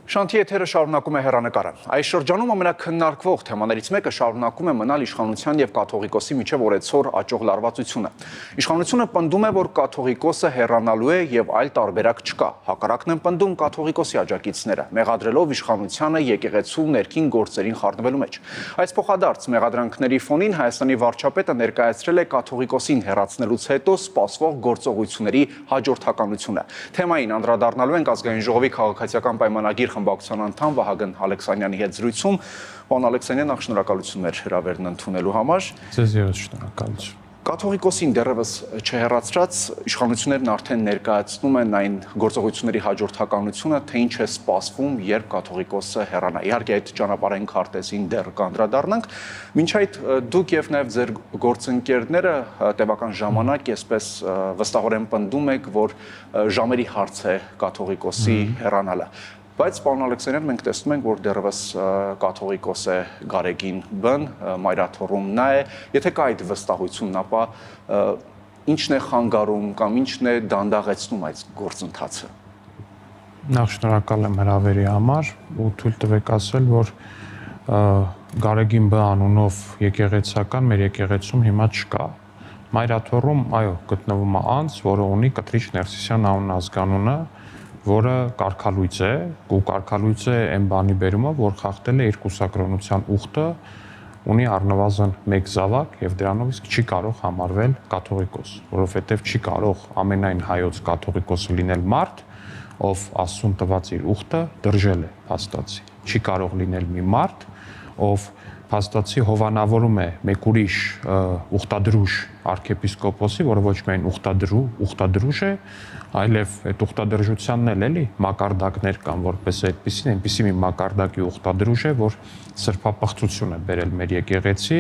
Շանթի եթերը շարունակում է հեռանկարը։ Այս շրջանում ամենաքննարկվող թեմաներից մեկը շարունակում է մնալ իշխանության եւ կաթողիկոսի միջև օրեցօր աճող լարվածությունը։ Իշխանությունը պնդում է, որ կաթողիկոսը հեռանալու է եւ այլ տարբերակ չկա։ Հակառակն են պնդում կաթողիկոսի աջակիցները, մեղադրելով իշխանությանը եկեղեցու ներքին գործերին խառնվելու մեջ։ Այս փոխադարձ մեղադրանքների ֆոնին Հայաստանի վարչապետը ներկայացրել է կաթողիկոսին հեռացնելուց հետո սպասվող գործողությունների հաջորդականությունը։ Թեմային անդրադառնալու ենք Ազգային ժողովի քաղաքացիական պայմանագիր խմբակցության անդամ Վահագն Ալեքսանյանի հետ զրույցում։ Պարոն Ալեքսանյան, նախ շնորհակալություն մեր հրավերն ընդունելու համար։ Ձեզ ևս շնորհակալություն։ Կաթողիկոսին դեռևս չհեռացրած իշխանություններն արդեն ներկայացնում են այն գործողությունների հաջորդականությունը, թե ինչ է սպասվում, երբ կաթողիկոսը հեռանա։ Իհարկե այդ ճանապարհային քարտեզին դեռ կանդրադառնանք։ Մինչ այդ դուք եւ նաեւ ձեր գործընկերները տևական ժամանակ այսպես վստահորեն պնդում եք, որ ժամերի հարց է կաթողիկոսի հեռանալը։ Բայց պարոն Ալեքսանյան, մենք տեսնում ենք, որ դեռևս կաթողիկոս է Գարեգին Բ-ն, մայրաթոռում նա է։ Եթե կա այդ վստահությունն, ապա ինչն է խանգարում կամ ինչն է դանդաղեցնում այդ գործընթացը։ Նախ շնորհակալ եմ հրավերի համար ու թույլ տվեք ասել, որ Գարեգին Բ անունով եկեղեցական մեր եկեղեցում հիմա չկա։ Մայրաթոռում, այո, գտնվում է անձ, որը ունի Կտրիչ Ներսիսյան անուն ազգանունը, որը կարգալույծ է, ու կարգալույծ է այն բանի բերումով, որ խախտել է իր կուսակրոնության ուխտը, ունի առնվազն 1 զավակ եւ դրանով իսկ չի կարող համարվել կաթողիկոս, որովհետեւ չի կարող ամենայն հայոց կաթողիկոսը լինել մարդ, ով Աստծուն տված իր ուխտը դրժել է փաստացի։ Չի կարող լինել մի մարդ, ով փաստացի հովանավորում է մեկ ուրիշ ուխտադրուժ arczepiskopos-ի, որը ոչ միայն ուխտադրուժ է, այլև այդ ուխտադրժությանն էլ էլի մակարդակներ կան, որպես այդպեսին, այնպեսի մի մակարդակի ուխտադրուժ է, որ սրբապղծություն է բերել մեր եկեղեցի,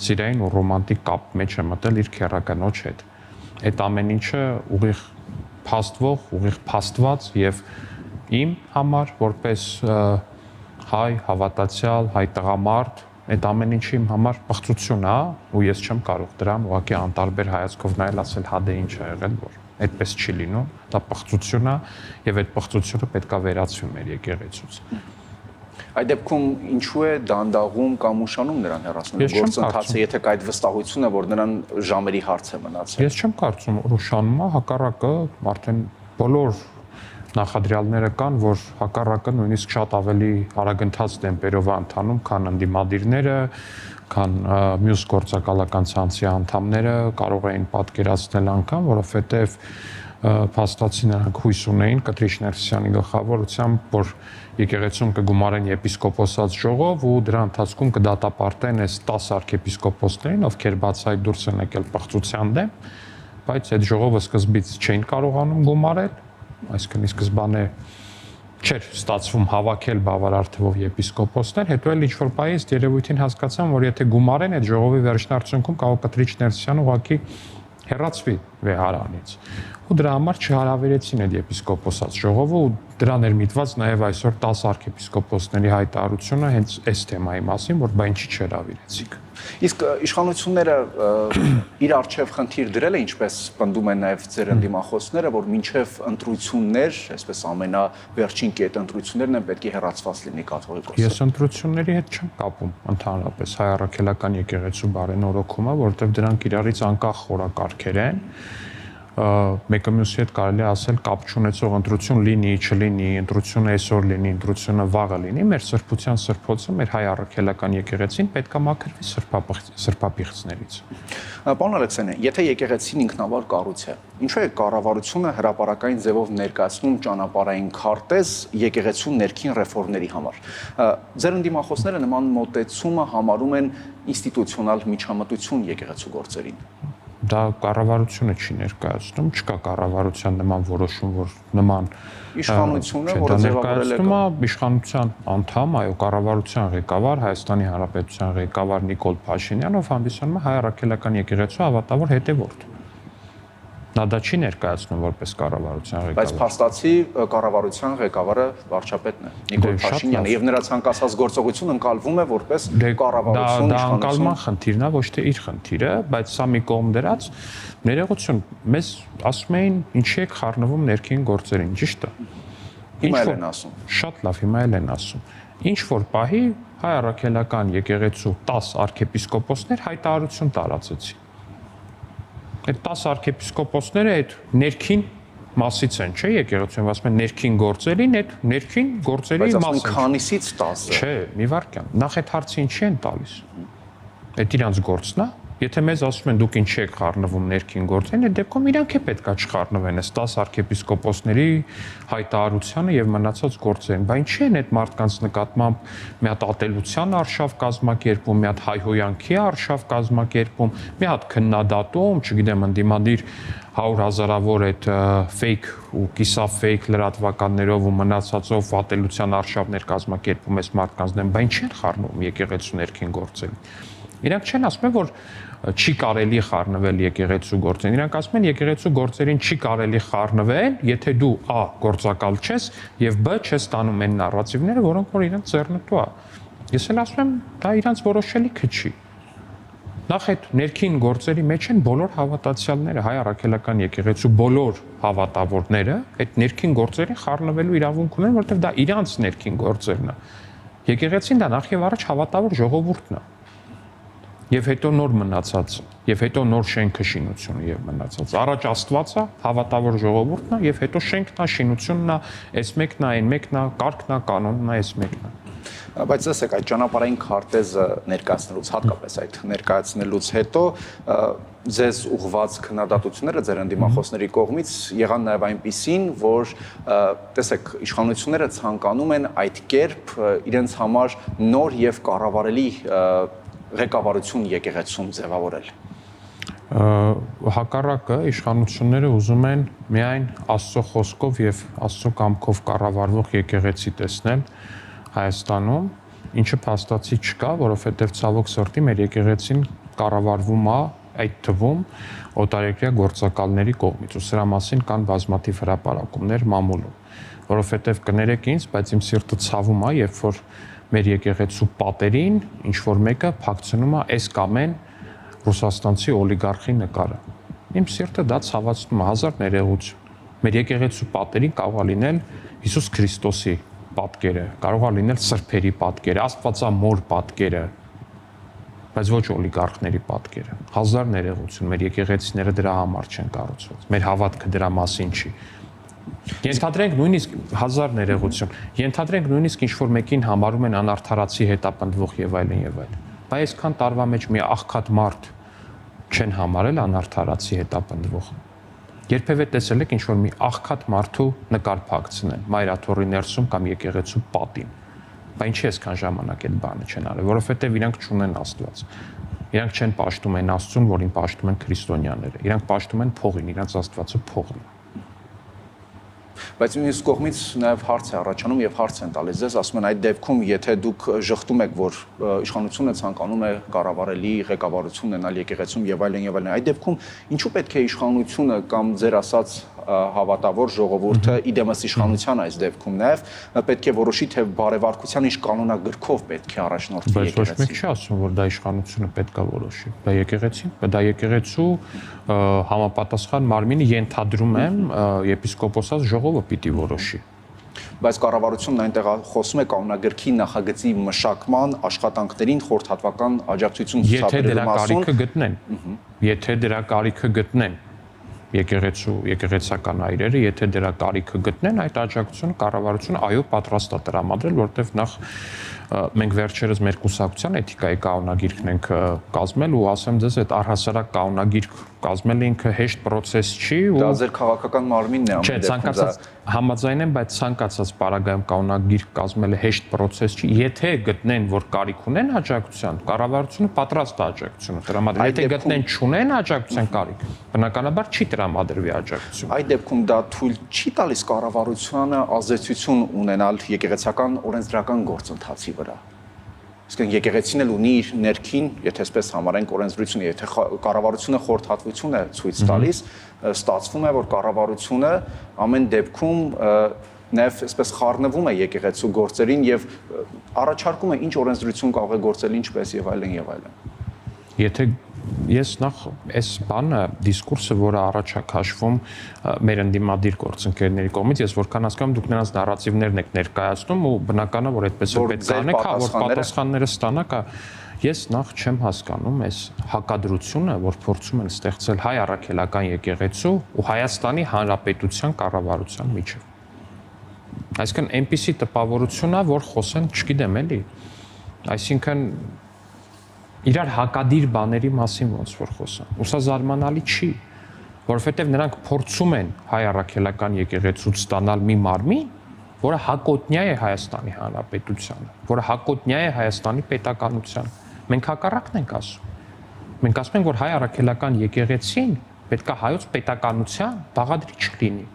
սիրային ու ռոմանտիկ կապ մեջ է մտել իր քեռականոջ հետ։ Այդ ամեն ինչը ուղիղ փաստվող, ուղիղ փաստված եւ իմ համար որպես հայ հավատացյալ, հայ տղամարդ, այդ ամեն ինչը իմ համար պղծություն է, ու ես չեմ կարող դրան ուղղակի անտարբեր հայացքով նայել, ասել հա դե ինչ է եղել, որ այդպես չի լինում, դա պղծություն է եւ այդ պղծությունը պետքա վերացվի մեր եկեղեցուց։ Այդ դեպքում ինչու է դանդաղում կամ ուշանում նրան հեռացնելու գործընթացը, եթե կա այդ վստահությունը, որ նրան ժամերի հարց է մնացել։ Ես չեմ կարծում, որ ուշանում է, հակառակը արդեն բոլոր նախադրյալները կան, որ հակառակը նույնիսկ շատ ավելի արագընթաց տեմպերով ընթանում, քան ընդդիմադիրները, քան մյուս գործակալական ցանցի անդամները կարող էին պատկերացնել անգամ, որովհետև փաստացի նրանք հույս ունեին Կտրիչ Ներսիսյանի գլխավորությամբ, որ եկեղեցում կգումարեն եպիսկոպոսած ժողով ու դրա ընթացքում կդատապարտեն այս 10 arczepiskopos-ներին, ովքեր բացահայտ դուրս են եկել պղծության դեմ, բայց այդ ժողովը սկզբից չէին կարողանում գումարել, այսինքն ի սկզբանե չէր ստացվում հավաքել բավարար թվով եպիսկոպոսներ, հետո էլ ինչ-որ պահից երևույթին հասկացան, որ եթե գումարեն այդ ժողովի վերջնարդյունքում կարող Կտրիչ Ներսիսյանը ուղղակի հեռացվի վեհարանից։ Ու դրա համար չհարավերեցին այդ եպիսկոպոսած ժողովը ու դրան էր միտված նաև այսօր 10 arczepiskopos-ների հայտարարությունը հենց այս թեմայի մասին, որ բա ինչի չհրավիրեցիք։ Իսկ իշխանությունները իր արչև խնդիր դրել է, ինչպես պնդում են նաև ձեր ընդդիմախոսները, որ մինչև ընտրություններ, այսպես ամենավերջին կետ ընտրություններն են պետք է հեռացված լինի կաթողիկոսը։ Ես ընտրությունների հետ չեմ կապում ընդհանրապես հայ առաքելական եկեղեցու բարենորոգումը, որովհետև դրանք իրարից անկախ խորակարգեր են։ Մեկը մյուսի հետ կարելի է ասել կապ չունեցող ընտրություն լինի, չլինի, ընտրությունը այսօր լինի, ընտրությունը վաղը լինի, մեր սրբության սրբոցը, մեր հայ առաքելական եկեղեցին պետք է մաքրվի սրբապիղծներից։ Պարոն Ալեքսանյան, եթե եկեղեցին ինքնավար կառույց է, ինչու է կառավարությունը հրապարակային ձևով ներկայացնում ճանապարհային քարտեզ եկեղեցու ներքին ռեֆորմների համար։ Ձեր ընդդիմախոսները նման մոտեցումը համարում են ինստիտուցիոնալ միջամտություն եկեղեցու գործերին։ Դա կառավարությունը չի ներկայացնում, չկա կառավարության նման որոշում, որ նման իշխանությունը, որը ձևավորել է իշխանության անդամ, այո, կառավարության ղեկավար, Հայաստանի Հանրապետության ղեկավար Նիկոլ Փաշինյանով հանդիսանում է հայ առաքելական եկեղեցու հավատավոր հետևորդ։ Նա դա չի ներկայացնում որպես կառավարության ղեկավար։ Բայց փաստացի կառավարության ղեկավարը վարչապետն է Նիկոլ Փաշինյանը եւ նրա ցանկացած գործողություն ընկալվում է որպես կառավարություն Դա անկալման խնդիրն է, ոչ թե իր խնդիրը, բայց սա մի կողմ դրած ներողություն, մեզ ասում էին ինչի եք խառնվում ներքին գործերին, ճիշտ է։ Հիմա էլ են ասում։ Շատ լավ, հիմա էլ են ասում։ Ինչ որ պահի հայ առաքելական եկեղեցու 10 arczepiskoposներ հայտարարություն տարածեցին։ Այդ 10 arczepiskoposները այդ ներքին մասից են, չէ՞, եկեղեցին ասում են ներքին գործերին, այդ ներքին գործերի մասը։ Բայց ասում քանիսից 10-ը։ Չէ, մի վարքյան։ Նախ այդ հարցը ինչի են տալիս։ Այդ իրանց գործն է։ Եթե մեզ ասում են դուք ինչի եք խառնվում ներքին գործերին, այդ դեպքում իրանք է պետքա չխառնվեն այս 10 arczepiskoposների հայտարարությանը եւ մնացած գործերին։ Բայց ինչի են այդ մարդկանց նկատմամբ մի հատ ատելության արշավ կազմակերպում, մի հատ հայհոյանքի արշավ կազմակերպում, մի հատ քննադատում, չգիտեմ, ընդդիմադիր 100,000-ավոր այդ fake ու կիսա fake լրատվականներով ու մնացածով ատելության արշավներ կազմակերպում այս մարդկանց դեմ, բայց ինչի են խառնվում եկեղեցու ներքին գործերին։ Իրանք չեն ասում, որ չի կարելի խառնվել եկեղեցու գործերին։ Իրանք ասում են եկեղեցու գործերին չի կարելի խառնվել, եթե դու A գործակալ չես եւ B չես տանում այն նարատիվները, որոնք որ իրանք ձեռնտու է։ Ես էլ ասում եմ, դա իրանք որոշելիքը չի։ Նախ այդ ներքին գործերի մեջ են բոլոր հավատացյալները, հայ առաքելական եկեղեցու բոլոր հավատավորները այդ ներքին գործերին խառնվելու իրավունք ունեն, որովհետեւ դա իրանք ներքին գործերն է։ Եկեղեցին դա նախ եւ առաջ հավատավոր ժողովուրդն է։ Եվ հետո նոր մնացած, եւ հետո նոր շենքը շինությունը եւ մնացած։ Առաջ Աստվածը, հավատավոր ժողովուրդն է, եւ հետո շենքն է, շինությունն է, այս մեկն է, այն մեկն է, կարգն է, կանոնն է, այս մեկն է։ Բայց ասեք, այդ ճանապարհային քարտեզը ներկայացնելուց, հատկապես այդ ներկայացնելուց հետո ձեզ ուղղված քննադատությունները ձեր ընդդիմախոսների կողմից եղան նաև այնպիսին, որ տեսեք, իշխանությունները ցանկանում են այդ կերպ իրենց համար նոր եւ կառավարելի ղեկավարություն եկեղեցում ձևավորել։ Հակառակը իշխանությունները ուզում են միայն Աստծո խոսքով եւ Աստծո կամքով կառավարվող եկեղեցի տեսնել Հայաստանում, ինչը փաստացի չկա, որովհետեւ ցավոք սրտի մեր եկեղեցին կառավարվում է այդ թվում օտարերկրյա գործակալների կողմից, ու սրա մասին կան բազմաթիվ հրապարակումներ մամուլում, որովհետեւ կներեք ինձ, բայց իմ սիրտը ցավում է, երբ որ մեր եկեղեցու պատերին ինչ որ մեկը փակցնում է այս կամ այն ռուսաստանցի օլիգարխի նկարը։ Իմ սիրտը դա ցավացնում է, հազար ներողություն։ Մեր եկեղեցու պատերին կարող է լինել Հիսուս Քրիստոսի պատկերը, կարող է լինել սրբերի պատկերը, Աստվածամոր պատկերը, բայց ոչ օլիգարխների պատկերը։ Հազար ներողություն, մեր եկեղեցիները դրա համար չեն կառուցված։ Մեր հավատքը դրա մասին չի։ Ենթադրենք նույնիսկ հազար ներողություն, ենթադրենք նույնիսկ ինչ-որ մեկին համարում են անարդարացի հետապնդվող եւ այլն եւ այլն։ Բայց այսքան տարվա մեջ մի աղքատ մարդ չեն համարել անարդարացի հետապնդվող։ Երբևէ տեսել եք ինչ-որ մի աղքատ մարդու նկար փակցնեն մայրաթոռի ներսում կամ եկեղեցու պատին։ Բայց ինչի այսքան ժամանակ այդ բանը չեն արել, որովհետեւ իրանք չունեն Աստված։ Իրանք չեն պաշտում այն Աստծուն, որին պաշտում են քրիստոնյաները։ Իրանք պաշտում են փողին, իրանք Աստվածը փողն է։ Բայց մյուս կողմից նաև հարց է առաջանում եւ հարց են տալիս ձեզ, ասում են այդ դեպքում, եթե դուք ժխտում եք, որ իշխանությունը ցանկանում է կառավարելի ղեկավարություն ունենալ եկեղեցում եւ այլն, այդ դեպքում ինչու պետք է իշխանությունը կամ ձեր ասած հավատավոր ժողովուրդը իդեմս իշխանության այս դեպքում նաև պետք է որոշի թե բարեվարկության ինչ կանոնագրքով պետք է առաջնորդվի եկեղեցին։ Բայց ոչ մեկ չի ասում, որ դա իշխանությունը պետք է որոշի։ Դա եկեղեցին, դա եկեղեցու համապատասխան մարմինը ենթադրում եմ եպիսկոպոսած ժողովը պիտի որոշի։ Բայց կառավարությունն այնտեղ խոսում է կանոնագրքի նախագծի մշակման աշխատանքներին խորհրդատվական աջակցություն ցուցաբերելու մասին։ Եթե դրա կարիքը գտնեն եկեղեցական այրերը, եթե դրա կարիքը գտնեն, այդ աջակցությունը կառավարությունը այո պատրաստ է տրամադրել, որտեղ նախ մենք վերջերս մեր կուսակցության էթիկայի կանոնագիրքն ենք կազմել ու ասեմ ձեզ այդ առհասարակ կանոնագիրք կազմելը ինքը հեշտ process չի ու դա ձեր քաղաքական մարմինն է ամեն դեպքում համաձայն եմ, բայց ցանկացած պարագայում կանոնագիրք կազմելը հեշտ process չի, եթե գտնեն որ կարիք ունեն աջակցության, կառավարությունը պատրաստ է աջակցությունը տրամադրել, եթե գտնեն չունեն աջակցության կարիք, բնականաբար չի տրամադրվի աջակցություն։ Այդ դեպքում դա թույլ չի տալիս կառավարությանը ազդեցություն ունենալ եկեղեցական օրենսդրական գործընթացի վրա։ Իսկ եկեղեցին էլ ունի իր ներքին, եթե այսպես համարենք օրենսդրությունը, եթե կառավարությունը խորհրդատվություն է ցույց տալիս, ստացվում է, որ կառավարությունը ամեն դեպքում նաև այսպես խառնվում է եկեղեցու գործերին եւ առաջարկում է ինչ օրենսդրություն կարող է գործել ինչպես եւ այլն եւ այլն։ Եթե ես նախ այս բանը դիսկուրսը, որը առաջ է քաշվում մեր ընդդիմադիր գործընկերների կողմից, ես որքան հասկանում դուք նրանց նարատիվներն եք ներկայացնում ու բնական է որ այդպես է պետք անեք, որ պատասխանները ստանաք, ես նախ չեմ հասկանում այս հակադրությունը, որ փորձում են ստեղծել հայ առաքելական եկեղեցու ու Հայաստանի Հանրապետության կառավարության միջև։ Այսինքն այնպիսի տպավորություն է, որ խոսեն, չգիտեմ էլի, այսինքն իրար հակադիր բաների մասին ոնց որ խոսան։ Ու սա զարմանալի չի, որովհետև նրանք փորձում են հայ առաքելական եկեղեցուց ստանալ մի մարմին, որը հակոտնյա է Հայաստանի Հանրապետությանը, որը հակոտնյա է Հայաստանի պետականությանը։ Մենք հակառակն ենք ասում։ Մենք ասում ենք, որ հայ առաքելական եկեղեցին պետք է հայոց պետականության բաղադրիչ լինի։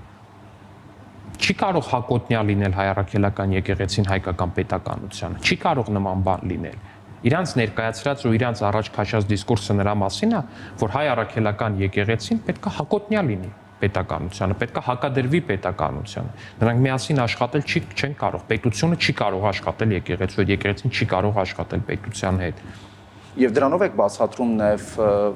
Չի կարող հակոտնյա լինել հայ առաքելական եկեղեցին հայկական պետականությանը։ Չի կարող նման բան լինել։ Իրանց ներկայացրած ու իրանց առաջ քաշած դիսկուրսը նրա մասին է, որ հայ առաքելական եկեղեցին պետք է հակոտնյա լինի պետականությանը, պետք է հակադրվի պետականությանը։ Նրանք միասին աշխատել չեն կարող, պետությունը չի կարող աշխատել եկեղեցու հետ, եկեղեցին չի կարող աշխատել պետության հետ։ Եվ դրանով եք բացատրում նաև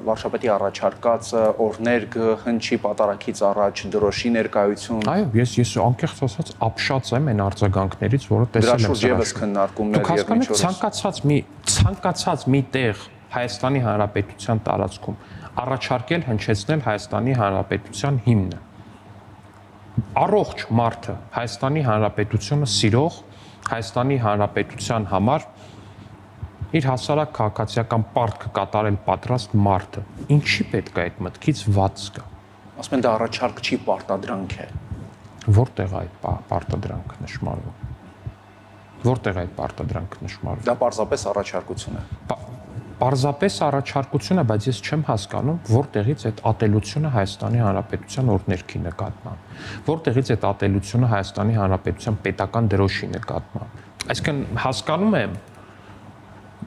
վարչապետի առաջարկած օրներգ հնչի պատարակից առաջ դրոշի ներկայություն։ Այո, ես անկեղծ ասած ապշած եմ այն արձագանքներից, որը տեսել եմ։ Դրա շուրջ եւս քննարկումներ եւ ինչ-որ ցանկացած մի տեղ Հայաստանի Հանրապետության տարածքում առաջարկել հնչեցնել Հայաստանի Հանրապետության հիմնը։ Առողջ մարդը, Հայաստանի Հանրապետությունը սիրող, Հայաստանի Հանրապետության համար իր հասարակ քաղաքացիական պարտքը կատարել պատրաստ մարդը, ինչի պետք է այդ մտքից վաց գա։ Ասում են դա առաջարկ չի, պարտադրանք է։ Որտեղ է այդ պարտադրանքը նշмарվում։ Որտեղ է այդ պարտադրանքը նշмарվում։ Դա պարզապես առաջարկություն է։ Պարզապես առաջարկություն է, բայց ես չեմ հասկանում, որտեղից այդ ատելությունը Հայաստանի Հանրապետության օրներքի նկատմամբ, որտեղից այդ ատելությունը Հայաստանի Հանրապետության պետական դրոշի նկատմամբ։ Այսինքն հասկանում եմ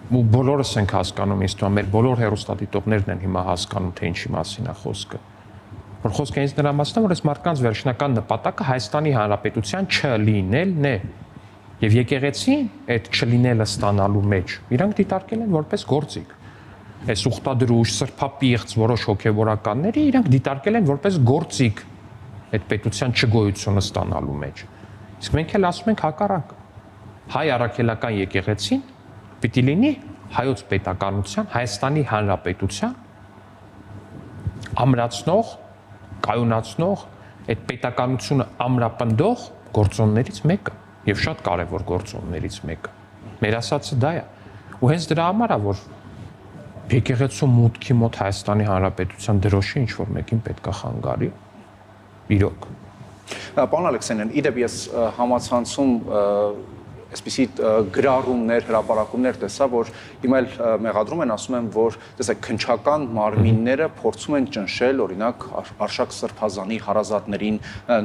ու բոլորս ենք հասկանում, ինձ թվում է մեր բոլոր հեռուստադիտողներն են հիմա հասկանում, թե ինչի մասին է խոսքը։ Որ խոսքը ինձ նրա մասն է, որ այս մարդկանց վերջնական նպատակը Հայաստանի Հանրապետության չլինելն է։ Եվ եկեղեցին այդ չլինելը ստանալու մեջ իրանք դիտարկել են որպես գործիք։ Այս ուխտադրուժ, սրբապիղծ որոշ հոգևորականների իրանք դիտարկել են որպես գործիք այդ պետության չգոյությունը ստանալու մեջ։ Իսկ մենք էլ ասում ենք հակառակը։ Հայ առաքելական եկեղեցին պիտի լինի հայոց պետականության, Հայաստանի Հանրապետության ամրացնող, կայունացնող, այդ պետականությունը ամրապնդող գործոններից մեկը եւ շատ կարեւոր գործոններից մեկը։ Մեր ասածը դա է։ Ու հենց դրա համար է, որ եկեղեցու մուտքի մոտ Հայաստանի Հանրապետության դրոշի ինչ որ մեկին պետքա խանգարի։ Իրոք։ Պարոն Ալեքսանյան, իդեպ ես համացանցում այսպիսի գրառումներ, հրապարակումներ տեսա, որ հիմա էլ մեղադրում են, ասում են, որ տեսեք քնչական մարմինները փորձում են ճնշել, օրինակ Արշակ Սրբազանի հարազատներին,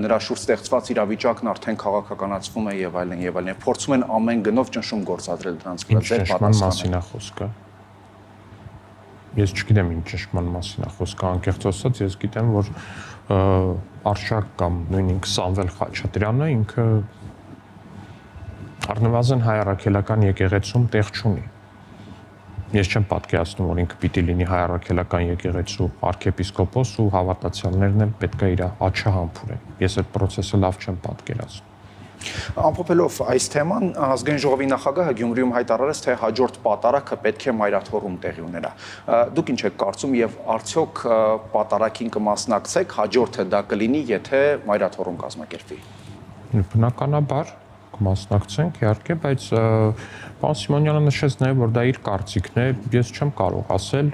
նրա շուրջ ստեղծված իրավիճակն արդեն քաղաքականացվում է եւ այլն եւ այլն։ Փորձում են ամեն գնով ճնշում գործադրել դրանց վրա։ Ձեր պատասխանը մասին է խոսքը։ Ես չգիտեմ ինչ ճնշման մասին է խոսքը, անկեղծ ասած ես գիտեմ, որ Արշակ կամ նույնիսկ Սամվել Խաչատրյանը ինքը առնվազն հայ առաքելական եկեղեցում տեղ չունի։ Ես չեմ պատկերացնում, որ ինքը պիտի լինի հայ առաքելական եկեղեցու arczepiskopos ու հավատացյալներն էլ պետք է իր աչքը համբուրեն։ Ես այդ process-ը լավ չեմ պատկերացնում։ Ամփոփելով այս թեման, ազգային ժողովի նախագահը Գյումրիում հայտարարեց, թե հաջորդ պատարագը պետք է մայրաթոռում տեղի ունենա։ Դուք ինչ եք կարծում եւ արդյոք պատարագին կմասնակցեք, հաջորդը դա կլինի, եթե մայրաթոռում կազմակերպվի։ Բնականաբար կմասնակցենք իհարկե, բայց պարոն Սիմոնյանը նշեց նաև, որ դա իր կարծիքն է, ես չեմ կարող ասել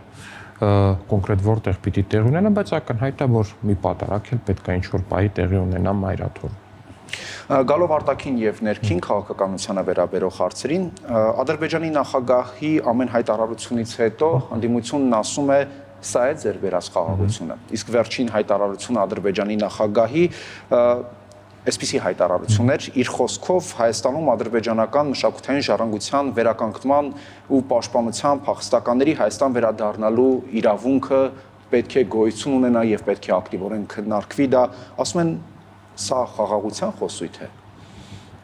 կոնկրետ որտեղ պիտի տեղի ունենա, բայց ակնհայտ է, որ մի պատարագ էլ պետք է ինչ-որ պահի տեղի ունենա մայրաթոռում։ Գալով արտաքին եւ ներքին քաղաքականությանը վերաբերող հարցերին, Ադրբեջանի նախագահի ամեն հայտարարությունից հետո հանդիմությունն ասում է, սա է ձեր վերահսկողությունը։ Իսկ վերջին հայտարարությունը Ադրբեջանի նախագահի Այսպիսի հայտարարություններ իր խոսքով Հայաստանում ադրբեջանական մշակութային ժառանգության վերականգնման ու պաշտպանության փախստականների Հայաստան վերադառնալու իրավունքը պետք է գոյություն ունենա եւ պետք է ակտիվորեն քննարկվի դա, ասում են, սա խաղաղության խոսույթ է։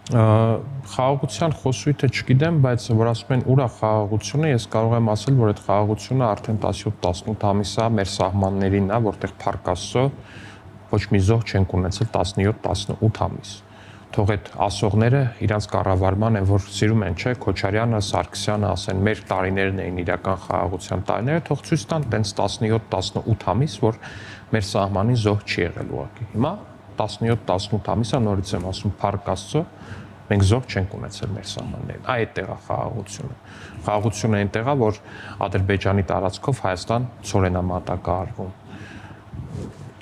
Խաղաղության խոսույթը չգիտեմ, բայց որ ասում են ուր է խաղաղությունը, ես կարող եմ ասել, որ այդ խաղաղությունը արդեն 17-18 ամիս է մեր սահմաններին է, որտեղ Փառք Աստծո ոչ մի զոհ չենք ունեցել 17-18 ամիս։ Թող այդ ասողները իրանց կառավարման են, որ սիրում են, չէ, Քոչարյանը, Սարգսյանը ասեն, մեր տարիներն էին իրական խաղաղության տարիները, թող ցույց տան տենց 17-18 ամիս, որ մեր սահմանին զոհ չի եղել ուղղակի։ Հիմա 17-18 ամիսա նորից եմ ասում, Փառք Աստծո, մենք զոհ չենք ունեցել մեր սահմաններին։ Այդտեղ է խաղաղությունը։ Խաղաղությունը այնտեղ է, որ Ադրբեջանի տարածքով Հայաստան ծորենամատակ է արվում։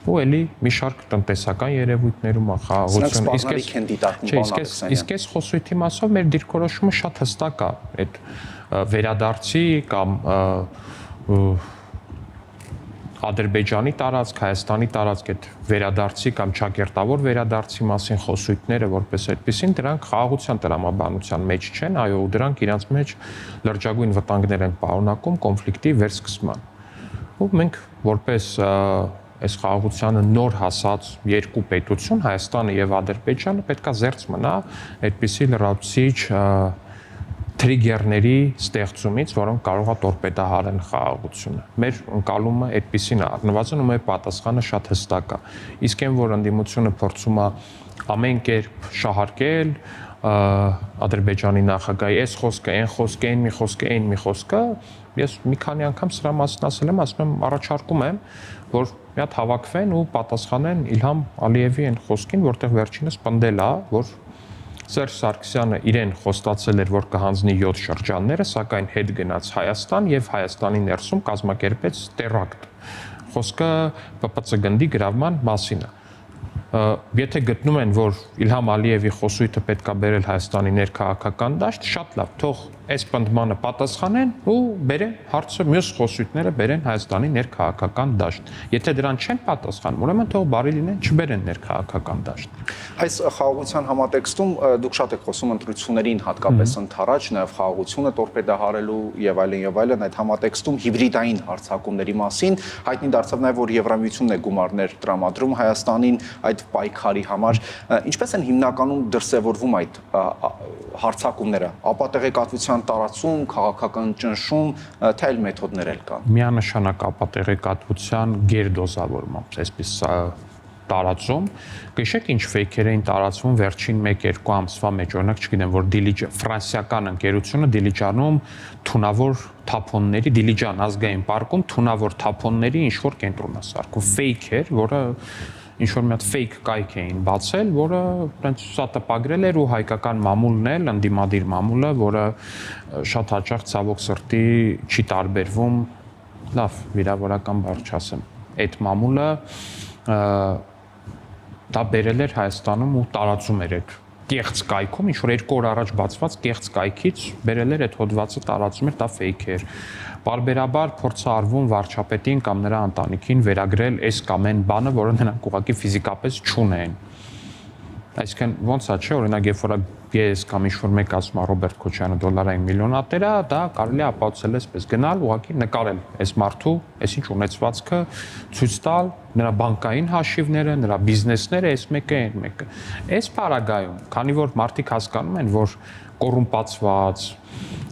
Ու էլի մի շարք տնտեսական երևույթներում է խաղաղությունը։ Իսկ այս խոսույթի մասով մեր դիրքորոշումը շատ հստակ է, այդ վերադարձի կամ Ադրբեջանի տարածք, Հայաստանի տարածք այդ վերադարձի կամ ճակերտավոր վերադարձի մասին խոսույթները որպես այդպեսին դրանք խաղաղության տրամաբանության մեջ չեն, այո, դրանք իրենց մեջ լրջագույն վտանգներ են պարունակում կոնֆլիկտի վերսկսման։ Ու մենք որպես այս խաղաղությանը նոր հասած երկու պետություն Հայաստանը եւ Ադրբեջանը պետքա զերծ մնա այդպիսի լրացուցիչ թրիգերների ստեղծումից, որոնք կարող է տորպեդահարեն խաղաղությունը։ Մեր ընկալումը այդպիսին է, առնվազն ու մեր պատասխանը շատ հստակ է։ Իսկ այն, որ ընդդիմությունը փորձում է ամեն կերպ շահարկել Ադրբեջանի նախագահի այս խոսքը, այն խոսքը, այն մի խոսքը, այն մի խոսքը, ես մի քանի անգամ սրա մասին ասել եմ, ասում եմ, առաջարկում եմ, որ մի հատ հավաքվեն ու պատասխանեն Իլհամ Ալիևի այն խոսքին, որտեղ վերջինս պնդել է, որ Սերժ Սարգսյանը իրեն խոստացել էր, որ կհանձնի 7 շրջանները, սակայն հետ գնաց Հայաստան եւ Հայաստանի ներսում կազմակերպեց տերակտ։ Խոսքը ՊՊՑ գնդի գրավման մասին է։ Եթե գտնում են, որ Իլհամ Ալիևի խոսույթը պետք է բերել Հայաստանի ներքաղաքական դաշտ, շատ լավ, թող այս պնդմանը պատասխանեն ու բերեն հարցը մյուս խոսույթները բերեն Հայաստանի ներքաղաքական դաշտ։ Եթե դրան չեն պատասխանում, ուրեմն թող բարի լինեն, չբերեն ներքաղաքական դաշտ։ Այս խաղաղության համատեքստում դուք շատ եք խոսում ընտրություններին հատկապես ընդառաջ, նաև խաղաղությունը տորպեդահարելու եւ այլն, այդ համատեքստում հիբրիդային հարձակումների մասին հայտնի դարձավ նաև, որ Եվրամիությունն է գումարներ տրամադրում Հայաստանին այդ պայքարի համար, ինչպես են հիմնականում դրսևորվում այդ հարձակումները, ապատեղեկատվության տարածում, քաղաքական ճնշում, թե այլ մեթոդներ էլ կան։ Միանշանակ ապատեղեկատվության գերդոզավորմամբ, այսպես տարածում, գիշեք ինչ ֆեյքեր էին տարածվում վերջին 1-2 ամսվա մեջ, օրինակ չգիտեմ, որ ֆրանսիական ընկերությունը Դիլիջանում թունավոր թափոնների, Դիլիջան ազգային պարկում թունավոր թափոնների ինչ-որ կենտրոն է սարքում, ֆեյք էր, որը ինչ-որ մի հատ ֆեյք կայք էին բացել, որը այնց սա տպագրել էր ու հայկական մամուլն էլ, ընդդիմադիր մամուլը, որը շատ հաճախ ցավոք սրտի չի տարբերվում, լավ, վիրավորական բառ չասեմ, այդ մամուլը դա բերել էր Հայաստանում ու տարածում էր այդ կեղծ կայքում, ինչ որ 2 օր առաջ բացված կեղծ կայքից բերել էր այդ հոդվածը տարածում էր, դա ֆեյք էր։ Բարբերաբար փորձ է արվում վարչապետին կամ նրա ընտանիքին վերագրել այս կամ այն բանը, որը նրանք ուղղակի ֆիզիկապես չունեն։ Այսինքն ոնց է, չէ, օրինակ երբ որ ես կամ ինչ-որ մեկ ասում է Ռոբերտ Քոչյանը դոլարային միլիոնատեր է, դա կարելի է ապացուցել այսպես գնալ, ուղղակի նկարել այս մարդու, այսինչ ունեցվածքը ցույց տալ, նրա բանկային հաշիվները, նրա բիզնեսները, այս մեկը, այն մեկը։ Այս պարագայում, քանի որ մարդիկ հասկանում են, որ կոռումպացված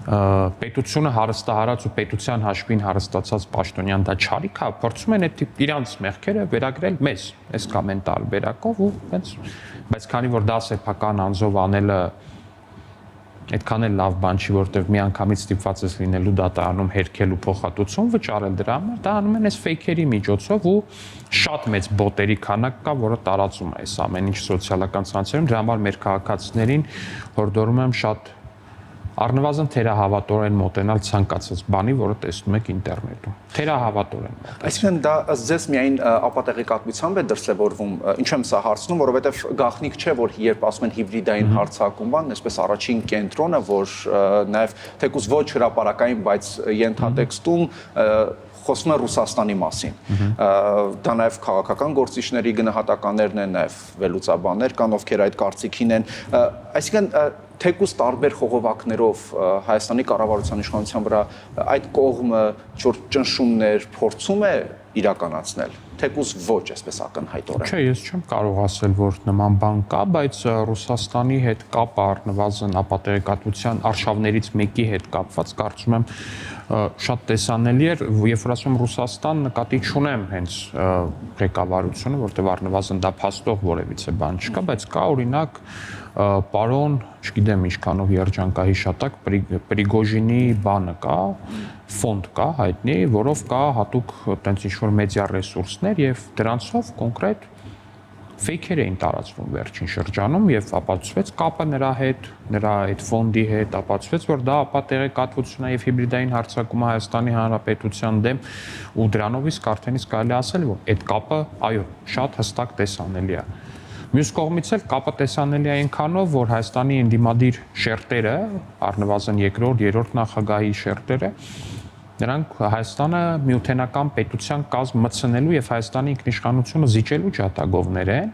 պետությունը հարստահարած ու պետության հաշվին հարստացած պաշտոնյան դա չարիք է, փորձում են այդ իրանց մեղքերը վերագրել մեզ, այս կամ այն տարբերակով ու հենց բայց քանի որ դա սեփական անձով անելը այդքան էլ լավ բան չի, որտեղ միանգամից ստիպված ես լինելու դատարանում հերքել ու փոխհատուցում վճարել դրա համար, դա անում են այս ֆեյքերի միջոցով ու շատ մեծ բոտերի քանակ կա, որը տարածում է այս ամեն ինչ սոցիալական ցանցերում, դրա համար մեր քաղաքացիներին հորդորում եմ շատ առնվազն թերահավատորեն մոտենալ ցանկացած բանի, որը տեսնում եք ինտերնետում։ Թերահավատորեն։ Այսինքն դա ձեզ միայն ապատեղեկատվությամբ է դրսևորվում, ինչ եմ սա հարցնում, որովհետև գաղտնիք չէ, որ երբ ասում են հիբրիդային հարձակում բան, այսպես առաջին կենտրոնը, որ նաև թեկուզ ոչ հրապարակային, բայց ենթատեքստում խոսում է Ռուսաստանի մասին։ Դա նաև քաղաքական գործիչների գնահատականներն են, նաև վերլուծաբաններ կան, ովքեր այդ կարծիքին են։ Այսինքն թեկուզ տարբեր խողովակներով Հայաստանի կառավարության իշխանության վրա այդ կողմը ճնշումներ փորձում է իրականացնել, թեկուզ ոչ այսպես ակնհայտորեն։ Չէ, ես չեմ կարող ասել, որ նման բան կա, բայց Ռուսաստանի հետ կապը առնվազն ապատեղեկատվության արշավներից մեկի հետ կապված, կարծում եմ շատ տեսանելի էր, երբ որ ասում Ռուսաստան, նկատի չունեմ հենց ղեկավարությունը, որտեղ առնվազն դա փաստող որևիցե բան չկա, բայց կա օրինակ պարոն, չգիտեմ ինչքանով երջանկահիշատակ Պրիգոժինի բանը կա, ֆոնդ կա հայտնի, որով կա հատուկ տենց ինչ-որ մեդիա ռեսուրսներ եւ դրանցով կոնկրետ ֆեյքեր էին տարածվում վերջին շրջանում եւ ապացուցվեց կապը նրա հետ, նրա այդ ֆոնդի հետ, ապացուցվեց, որ դա ապատեղեկատվություն է եւ հիբրիդային հարձակում է Հայաստանի Հանրապետության դեմ ու դրանով իսկ արդեն իսկ կարելի ասել, որ այդ կապը, այո, շատ հստակ տեսանելի է։ Մյուս կողմից էլ կապը տեսանելի է այնքանով, որ Հայաստանի ընդդիմադիր շերտերը, առնվազն երկրորդ, երրորդ նախագահի շերտերը, նրանք Հայաստանը միութենական պետության կազմ մտցնելու եւ Հայաստանի ինքնիշխանությունը զիջելու ջատագովներ են,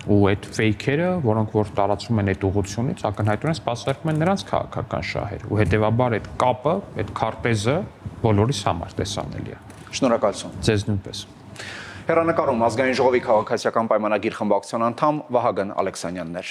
ու այդ ֆեյքերը, որոնք որ տարածվում են այդ ուղղությունից, ակնհայտորեն սպասարկում են նրանց քաղաքական շահեր, ու հետեւաբար այդ կապը, այդ քարտեզը բոլորիս համար տեսանելի է։ Շնորհակալություն։ Ձեզ նույնպես։ Հեռանկարում ազգային ժողովի քաղաքացիական պայմանագիր խմբակցության անդամ Վահագն Ալեքսանյանն էր։